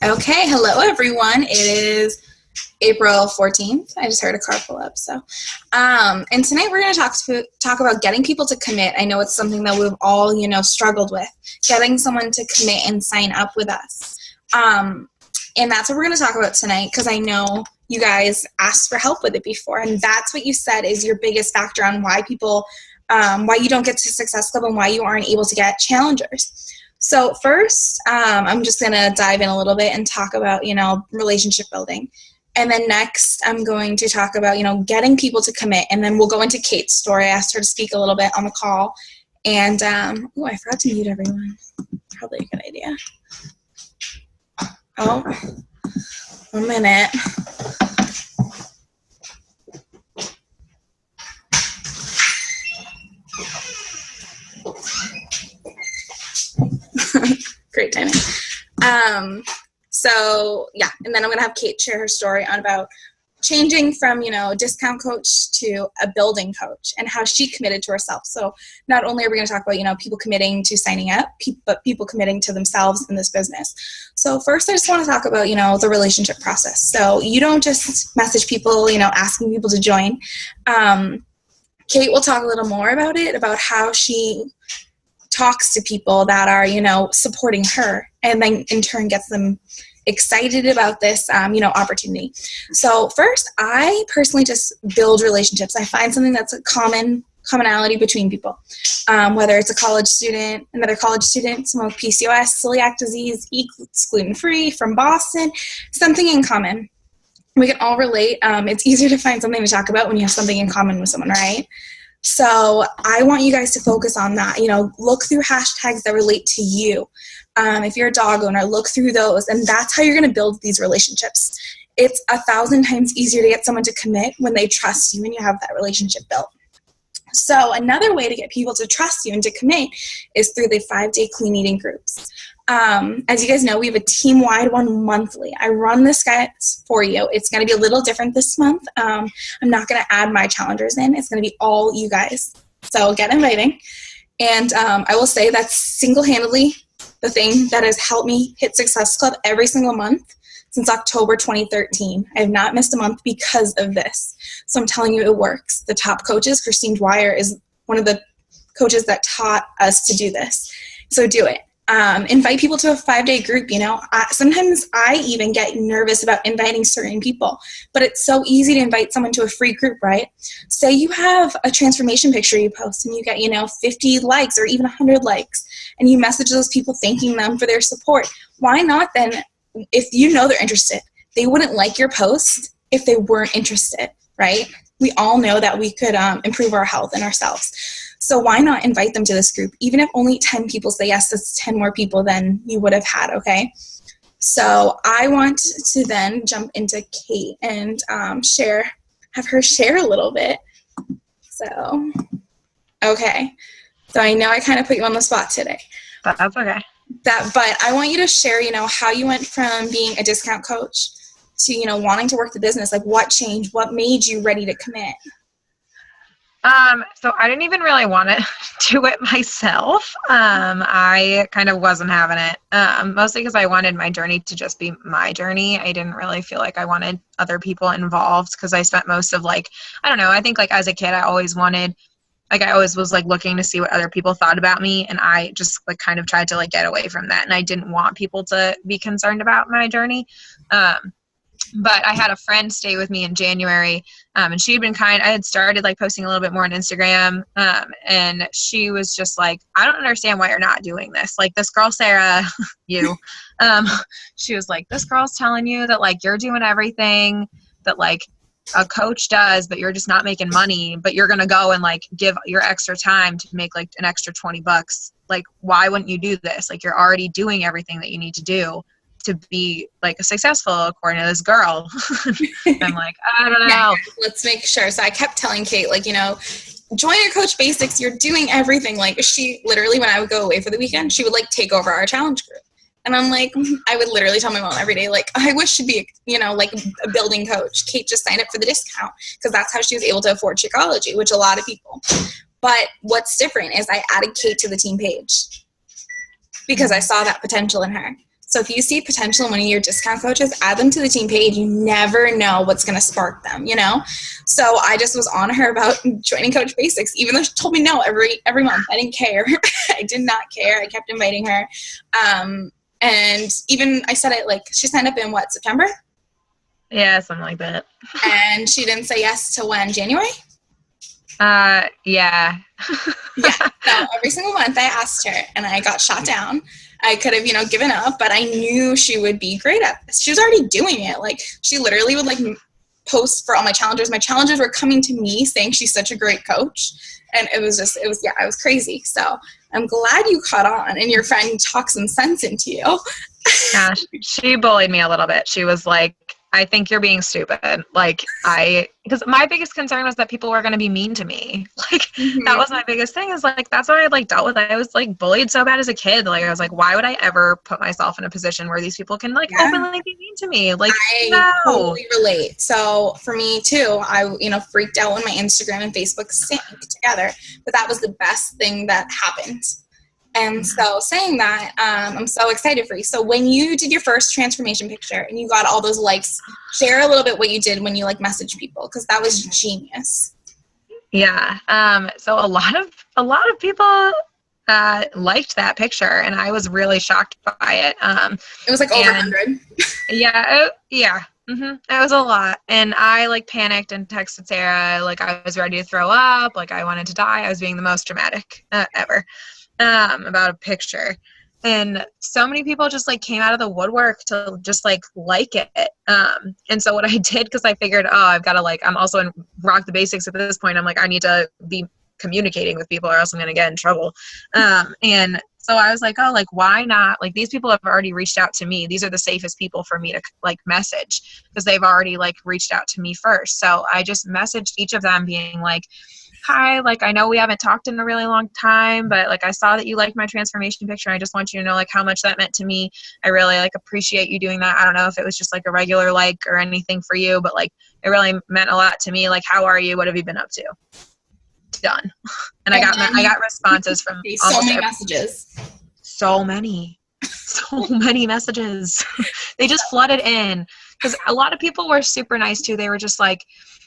Okay, hello everyone. It is April 14th. I just heard a car pull up. And tonight we're going to talk about getting people to commit. I know it's something that we've all, struggled with, getting someone to commit and sign up with us. And that's what we're going to talk about tonight, because I know you guys asked for help with it before, and that's what you said is your biggest factor on why people, why you don't get to Success Club and why you aren't able to get challengers. So first, I'm just going to dive in a little bit and talk about, relationship building. And then next, I'm going to talk about, getting people to commit. And then we'll go into Kate's story. I asked her to speak a little bit on the call. And, I forgot to mute everyone. Probably a good idea. Oh, 1 minute. Great timing. And then I'm going to have Kate share her story on about changing from, a discount coach to a building coach and how she committed to herself. So not only are we going to talk about, people committing to signing up, but people committing to themselves in this business. So first, I just want to talk about, the relationship process. So you don't just message people, asking people to join. Kate will talk a little more about it, about how she talks to people that are, supporting her, and then in turn gets them excited about this, opportunity. So first, I personally just build relationships. I find something that's a commonality between people, whether it's a college student, another college student, someone with PCOS, celiac disease, eats gluten-free, from Boston, something in common. We can all relate. It's easier to find something to talk about when you have something in common with someone, right? So I want you guys to focus on that. Look through hashtags that relate to you. If you're a dog owner, look through those, and that's how you're going to build these relationships. It's 1,000 times easier to get someone to commit when they trust you and you have that relationship built. So another way to get people to trust you and to commit is through the 5-day clean eating groups. As you guys know, we have a team-wide one monthly. I run this guys for you. It's going to be a little different this month. I'm not going to add my challengers in. It's going to be all you guys. So get inviting. And I will say that's single-handedly the thing that has helped me hit Success Club every single month since October 2013. I have not missed a month because of this. So I'm telling you, it works. The top coaches, Christine Dwyer is one of the coaches that taught us to do this. So do it. Invite people to a 5-day group. Sometimes I even get nervous about inviting certain people, but it's so easy to invite someone to a free group, right? Say you have a transformation picture you post and you get, 50 likes or even 100 likes, and you message those people thanking them for their support. Why not then, if they're interested? They wouldn't like your post if they weren't interested, right? We all know that we could improve our health and ourselves. So why not invite them to this group? Even if only 10 people say yes, that's 10 more people than you would have had, okay? So I want to then jump into Kate and have her share a little bit. So, okay. So I know I kind of put you on the spot today. That's okay. But I want you to share, how you went from being a discount coach to, wanting to work the business. Like, what changed? What made you ready to commit? So I didn't even really want to do it myself. I kind of wasn't having it, mostly because I wanted my journey to just be my journey. I didn't really feel like I wanted other people involved, because I spent most of I think as a kid, I always was looking to see what other people thought about me. And I just kind of tried to get away from that. And I didn't want people to be concerned about my journey. But I had a friend stay with me in January, and she had been I had started posting a little bit more on Instagram, and she was just I don't understand why you're not doing this. This girl, Sarah, she was this girl's telling you that you're doing everything that a coach does, but you're just not making money, but you're going to go and give your extra time to make an extra $20. Why wouldn't you do this? You're already doing everything that you need to do to be successful according to this girl. I'm I don't know. Yeah, let's make sure. So I kept telling Kate, join your Coach Basics. You're doing everything. She literally, when I would go away for the weekend, she would take over our challenge group. And I'm I would literally tell my mom every day, I wish she'd be, a building coach. Kate just signed up for the discount, because that's how she was able to afford Shakeology, which a lot of people. But what's different is I added Kate to the team page because I saw that potential in her. So if you see potential in one of your discount coaches, add them to the team page. You never know what's going to spark them, you know? So I just was on her about joining Coach Basics, even though she told me no every month. I didn't care. I did not care. I kept inviting her. And even I said it, like, she signed up in September? Yeah, something like that. And she didn't say yes till when? January? Yeah. Yeah. So every single month I asked her, and I got shot down. I could have, given up, but I knew she would be great at this. She was already doing it. Like, she literally would, like, post for all my challenges. My challenges were coming to me saying she's such a great coach. And it was crazy. So I'm glad you caught on and your friend talked some sense into you. Yeah, she bullied me a little bit. She was like, I think you're being stupid. Like, because my biggest concern was that people were going to be mean to me. Like, that was my biggest thing, is like, that's what I like dealt with. I was like bullied so bad as a kid. Like, I was like, why would I ever put myself in a position where these people can like openly be mean to me? Like, I totally relate. So for me too, I, freaked out when my Instagram and Facebook synced together, but that was the best thing that happened. And so saying that, I'm so excited for you. So when you did your first transformation picture and you got all those likes, share a little bit what you did when you like messaged people, because that was genius. Yeah. So a lot of people liked that picture, and I was really shocked by it. It was like over 100. Yeah. Mm-hmm. It was a lot. And I like panicked and texted Sarah, like I was ready to throw up, like I wanted to die. I was being the most dramatic ever. About a picture, and so many people just like came out of the woodwork to just like it. And so what I did, because I figured, I've got to I'm also in Rock the Basics at this point. I'm like, I need to be communicating with people or else I'm going to get in trouble. And so I was like, why not? Like, these people have already reached out to me. These are the safest people for me to like message, because they've already like reached out to me first. So I just messaged each of them being like, hi, like, I know we haven't talked in a really long time, but like, I saw that you liked my transformation picture. I just want you to know like how much that meant to me. I really like appreciate you doing that. I don't know if it was just like a regular like or anything for you, but like, it really meant a lot to me. Like, how are you? What have you been up to? Done. And I got responses from so many messages. So many messages. They just flooded in, because a lot of people were super nice too. They were just like,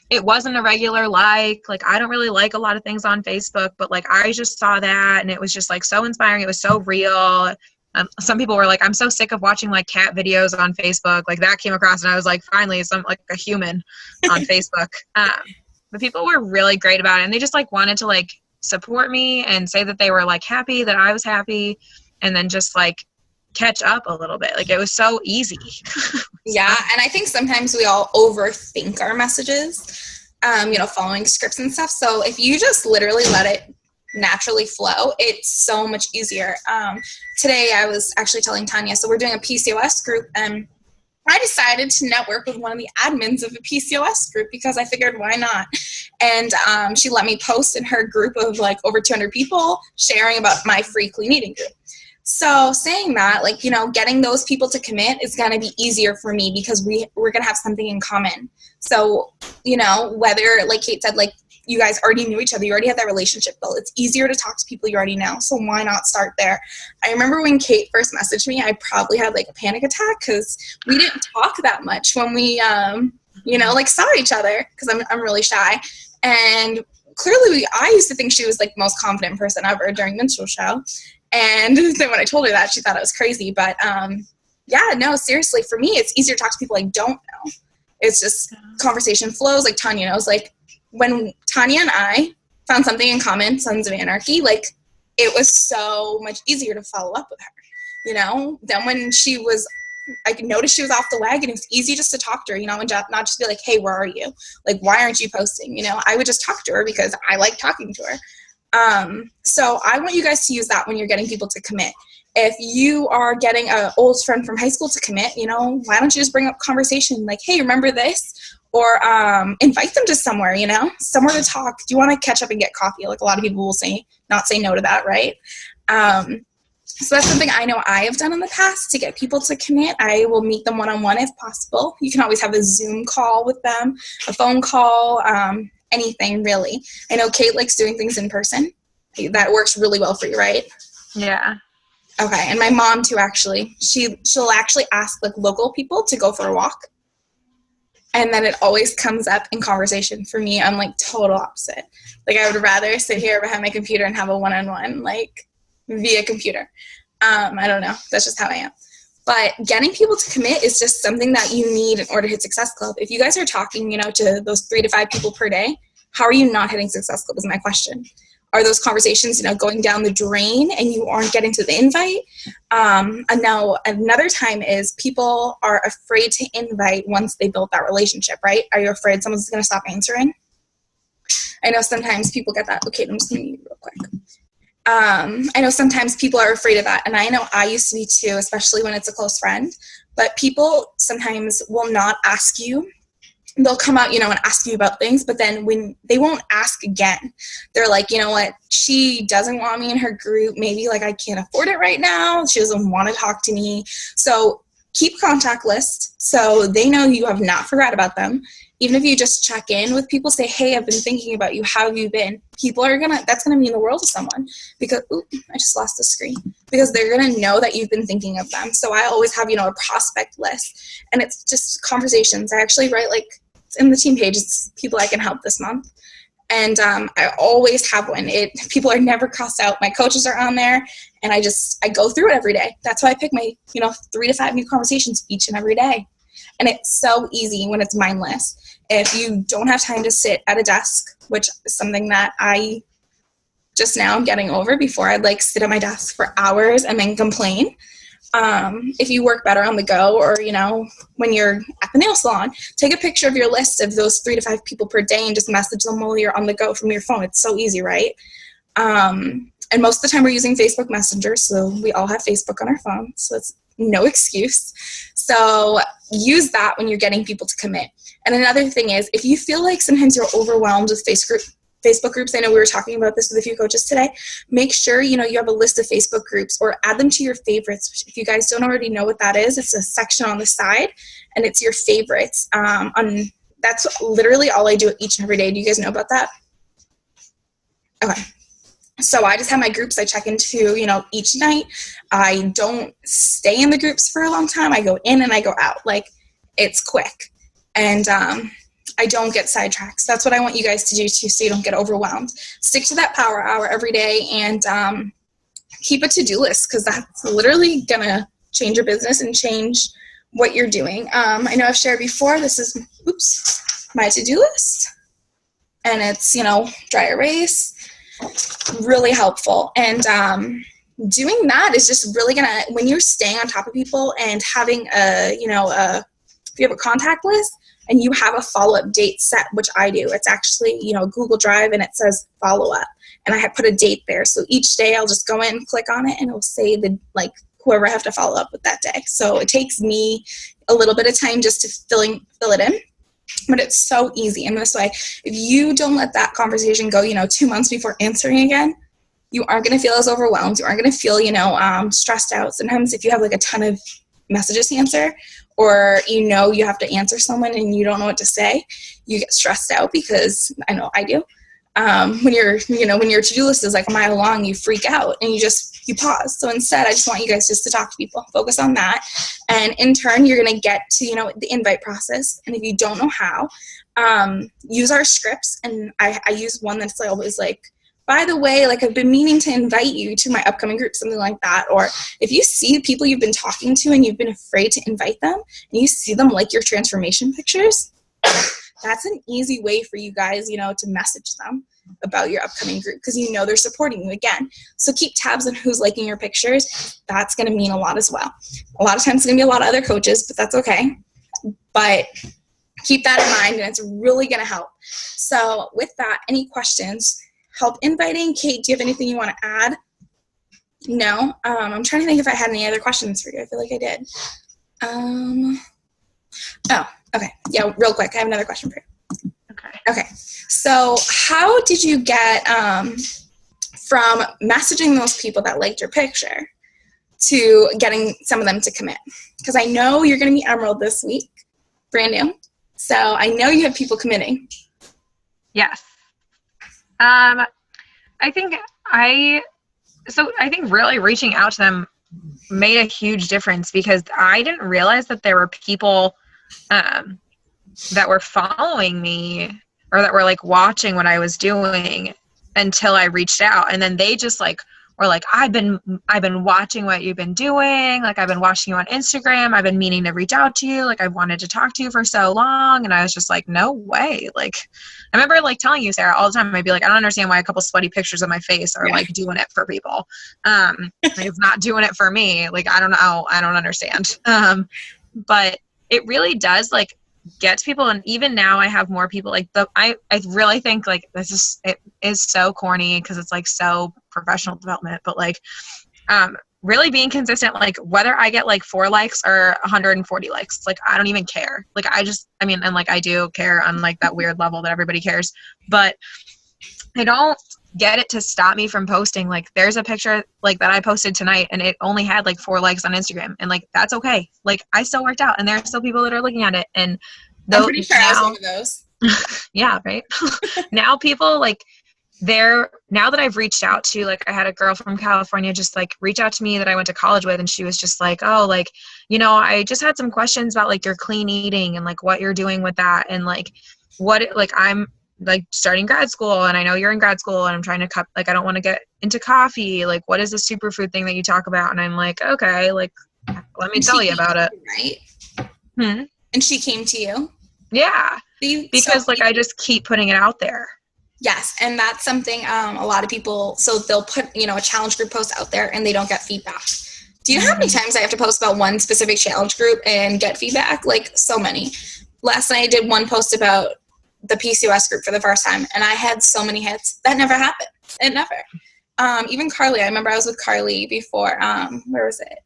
it wasn't a regular like I don't really like a lot of things on Facebook, but like I just saw that and it was just like so inspiring. It was so real. Some people were like, I'm so sick of watching like cat videos on Facebook. Like, that came across, and I was like, finally, some like a human on Facebook. But people were really great about it, and they just like wanted to like support me and say that they were like happy that I was happy, and then just like catch up a little bit. Like, it was so easy. Yeah. And I think sometimes we all overthink our messages, following scripts and stuff. So if you just literally let it naturally flow, it's so much easier. Today I was actually telling Tanya, so we're doing a PCOS group, and I decided to network with one of the admins of the PCOS group because I figured, why not? And she let me post in her group of like over 200 people sharing about my free clean eating group. So saying that, like, getting those people to commit is going to be easier for me because we're going to have something in common. So, whether, like Kate said, like, you guys already knew each other, you already had that relationship built, it's easier to talk to people you already know. So why not start there? I remember when Kate first messaged me, I probably had like a panic attack because we didn't talk that much when we, saw each other, because I'm really shy. And clearly I used to think she was like the most confident person ever during minstrel show. And then when I told her that, she thought I was crazy. But seriously, for me, it's easier to talk to people I don't know. It's just conversation flows. Like Tanya knows, like when Tanya and I found something in common, Sons of Anarchy, like it was so much easier to follow up with her, Then when I noticed she was off the wagon, it was easy just to talk to her, and not just be like, hey, where are you? Like, why aren't you posting? I would just talk to her because I like talking to her. So I want you guys to use that when you're getting people to commit. If you are getting an old friend from high school to commit, why don't you just bring up conversation like, hey, remember this? Or invite them to somewhere, somewhere to talk. Do you want to catch up and get coffee? Like a lot of people will not say no to that, right? So that's something I know I have done in the past to get people to commit. I will meet them one-on-one if possible. You can always have a Zoom call with them, a phone call, anything really. I know Kate likes doing things in person. That works really well for you, right? Yeah. Okay, and my mom too, actually. She'll actually ask like local people to go for a walk. And then it always comes up in conversation. For me, I'm like total opposite. Like I would rather sit here behind my computer and have a one-on-one like via computer. I don't know. That's just how I am. But getting people to commit is just something that you need in order to hit Success Club. If you guys are talking, to those 3 to 5 people per day, how are you not hitting Success Club is my question. Are those conversations, going down the drain and you aren't getting to the invite? And now another time is people are afraid to invite once they build that relationship, right? Are you afraid someone's going to stop answering? I know sometimes people get that. Okay, I'm just going to mute real quick. I know sometimes people are afraid of that, and I know I used to be too, especially when it's a close friend. But people sometimes will not ask you. They'll come out, and ask you about things, but then when they won't ask again, they're like, you know what, she doesn't want me in her group. Maybe like I can't afford it right now. She doesn't want to talk to me. So keep contact lists so they know you have not forgot about them. Even if you just check in with people, say, hey, I've been thinking about you. How have you been? That's going to mean the world to someone because, I just lost the screen. Because they're going to know that you've been thinking of them. So I always have, a prospect list. And it's just conversations. I actually write in the team page, it's people I can help this month. And I always have one. People are never crossed out. My coaches are on there. And I go through it every day. That's why I pick my, 3 to 5 new conversations each and every day. And it's so easy when it's mindless. If you don't have time to sit at a desk, which is something that I just now am getting over. Before I'd sit at my desk for hours and then complain. If you work better on the go or, when you're at the nail salon, take a picture of your list of those 3 to 5 people per day and just message them while you're on the go from your phone. It's so easy, right? And most of the time we're using Facebook Messenger, so we all have Facebook on our phone, so it's no excuse. So use that when you're getting people to commit. And another thing is, if you feel like sometimes you're overwhelmed with Facebook groups, I know we were talking about this with a few coaches today, make sure, you have a list of Facebook groups or add them to your favorites. If you guys don't already know what that is, it's a section on the side and it's your favorites. That's literally all I do each and every day. Do you guys know about that? Okay. So I just have my groups I check into, each night. I don't stay in the groups for a long time. I go in and I go out. It's quick. And I don't get sidetracked. So that's what I want you guys to do too, so you don't get overwhelmed. Stick to that power hour every day and keep a to-do list, because that's literally going to change your business and change what you're doing. I know I've shared before, this is, my to-do list. And it's, dry erase. Really helpful. And doing that is just really gonna, when you're staying on top of people and having if you have a contact list and you have a follow-up date set, which I do, it's actually Google Drive and it says follow up, and I have put a date there. So each day I'll just go in, click on it, and it'll say whoever I have to follow up with that day. So it takes me a little bit of time just to fill it in. But it's so easy. And this way, if you don't let that conversation go, 2 months before answering again, you aren't going to feel as overwhelmed. You aren't going to feel, stressed out. Sometimes if you have a ton of messages to answer, or you have to answer someone and you don't know what to say, you get stressed out, because I know I do. When your to-do list is a mile long, you freak out and you pause. So instead, I just want you guys just to talk to people, focus on that. And in turn, you're going to get to, the invite process. And if you don't know how, use our scripts. And I use one that's always by the way, I've been meaning to invite you to my upcoming group, something like that. Or if you see people you've been talking to and you've been afraid to invite them, and you see them like your transformation pictures, that's an easy way for you guys, to message them about your upcoming group, because they're supporting you again. So keep tabs on who's liking your pictures. That's going to mean a lot as well. A lot of times it's going to be a lot of other coaches, but that's okay. But keep that in mind, and it's really going to help. So with that, any questions? Help inviting. Kate, do you have anything you want to add? No? I'm trying to think if I had any other questions for you. I feel like I did. Oh, okay. Yeah, real quick. I have another question for you. Okay. So how did you get from messaging those people that liked your picture to getting some of them to commit? Because I know you're going to meet Emerald this week, brand new. So I know you have people committing. Yes. I think really reaching out to them made a huge difference, because I didn't realize that there were people that were following me, or that were like watching what I was doing, until I reached out. And then they just like were like, I've been watching what you've been doing. Like, I've been watching you on Instagram. I've been meaning to reach out to you. Like, I've wanted to talk to you for so long. And I was just like, no way. Like, I remember like telling you, Sarah, all the time, I'd be like, I don't understand why a couple sweaty pictures of my face are like doing it for people. Like, it's not doing it for me. Like, I don't know. I don't understand. But it really does like get to people. And even now I have more people like I really think like it is so corny, because it's like so professional development, but like really being consistent, like whether I get like 4 likes or 140 likes, like I don't even care. Like and like I do care on like that weird level that everybody cares, but I don't get it to stop me from posting. Like, there's a picture like that I posted tonight, and it only had like 4 likes on Instagram, and like that's okay. Like, I still worked out, and there are still people that are looking at it. And I'm pretty sure I was one of those. Yeah, right. Now people like now that I've reached out to, like, I had a girl from California just like reach out to me that I went to college with, and she was just like, oh, like, I just had some questions about like your clean eating and like what you're doing with that, and like I'm like starting grad school, and I know you're in grad school, and I'm trying to cut, like, I don't want to get into coffee. Like, what is the superfood thing that you talk about? And I'm like, okay, like, let me tell you about it. Right. And she came to you. Yeah. Because like, I just keep putting it out there. Yes. And that's something, a lot of people, so they'll put, a challenge group post out there and they don't get feedback. Do you know how many times I have to post about one specific challenge group and get feedback? Like, so many. Last night I did one post about the PCOS group for the first time, and I had so many hits. That never happened. It never. Even Carly, I remember I was with Carly before, where was it?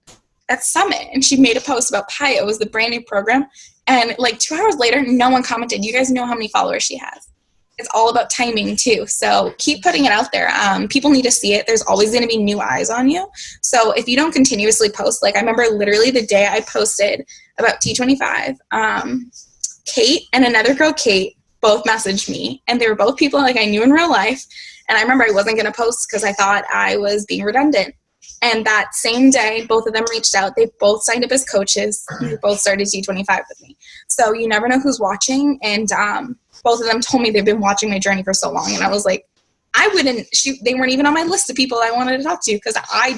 At Summit, and she made a post about PIO. It was the brand new program, and like 2 hours later, no one commented. You guys know how many followers she has. It's all about timing too. So keep putting it out there. People need to see it. There's always going to be new eyes on you. So if you don't continuously post, like I remember literally the day I posted about T25, Kate and another girl, Kate, both messaged me, and they were both people like I knew in real life. And I remember I wasn't going to post because I thought I was being redundant. And that same day, both of them reached out. They both signed up as coaches. They both started T25 with me. So you never know who's watching. And both of them told me they've been watching my journey for so long. And I was like, they weren't even on my list of people I wanted to talk to, because I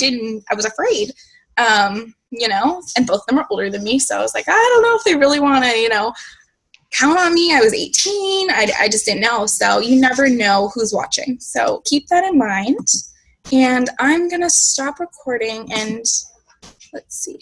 was afraid, and both of them are older than me. So I was like, I don't know if they really want to, count on me. I was 18. I just didn't know. So you never know who's watching. So keep that in mind. And I'm going to stop recording and let's see.